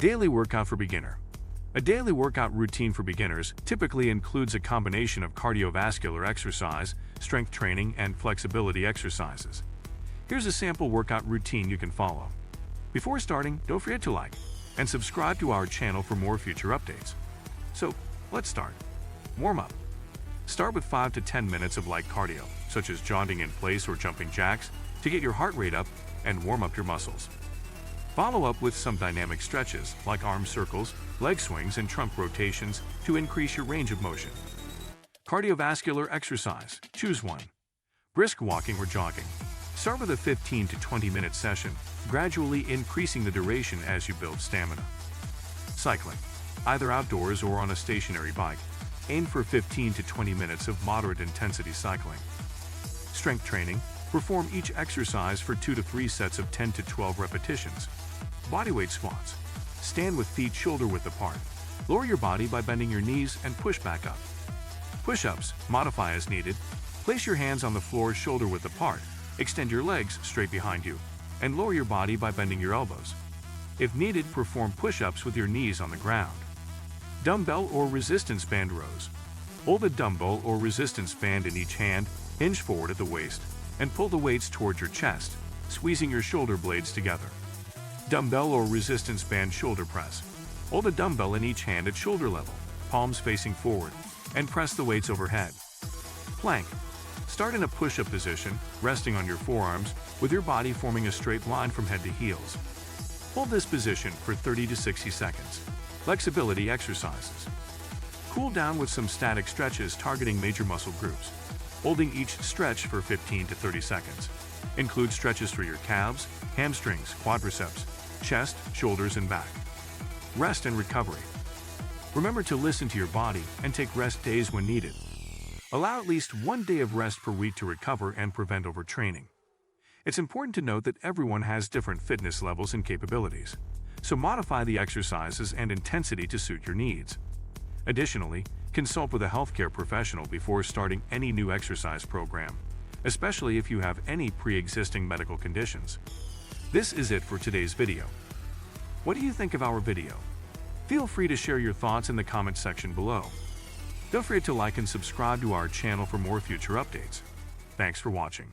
Daily workout for beginner. A daily workout routine for beginners typically includes a combination of cardiovascular exercise, strength training, and flexibility exercises. Here's a sample workout routine you can follow. Before starting, don't forget to like and subscribe to our channel for more future updates. So, let's start. Warm up. Start with 5 to 10 minutes of light cardio, such as jogging in place or jumping jacks, to get your heart rate up and warm up your muscles. Follow up with some dynamic stretches like arm circles, leg swings, and trunk rotations to increase your range of motion. Cardiovascular exercise. Choose one. Brisk walking or jogging. Start with a 15 to 20-minute session, gradually increasing the duration as you build stamina. Cycling. Either outdoors or on a stationary bike, aim for 15 to 20 minutes of moderate intensity cycling. Strength training. Perform each exercise for 2 to 3 sets of 10 to 12 repetitions. Bodyweight squats. Stand with feet shoulder-width apart. Lower your body by bending your knees and push back up. Push-ups. Modify as needed. Place your hands on the floor shoulder-width apart. Extend your legs straight behind you, and lower your body by bending your elbows. If needed, perform push-ups with your knees on the ground. Dumbbell or resistance band rows. Hold a dumbbell or resistance band in each hand, hinge forward at the waist, and pull the weights towards your chest, squeezing your shoulder blades together. Dumbbell or resistance band shoulder press. Hold a dumbbell in each hand at shoulder level, palms facing forward, and press the weights overhead. Plank. Start in a push-up position, resting on your forearms, with your body forming a straight line from head to heels. Hold this position for 30 to 60 seconds. Flexibility exercises. Cool down with some static stretches targeting major muscle groups, holding each stretch for 15 to 30 seconds. Include stretches for your calves, hamstrings, quadriceps, chest, shoulders, and back. Rest and recovery. Remember to listen to your body and take rest days when needed. Allow at least 1 day of rest per week to recover and prevent overtraining. It's important to note that everyone has different fitness levels and capabilities, so modify the exercises and intensity to suit your needs. Additionally, consult with a healthcare professional before starting any new exercise program, especially if you have any pre-existing medical conditions. This is it for today's video. What do you think of our video? Feel free to share your thoughts in the comment section below. Don't forget to like and subscribe to our channel for more future updates. Thanks for watching.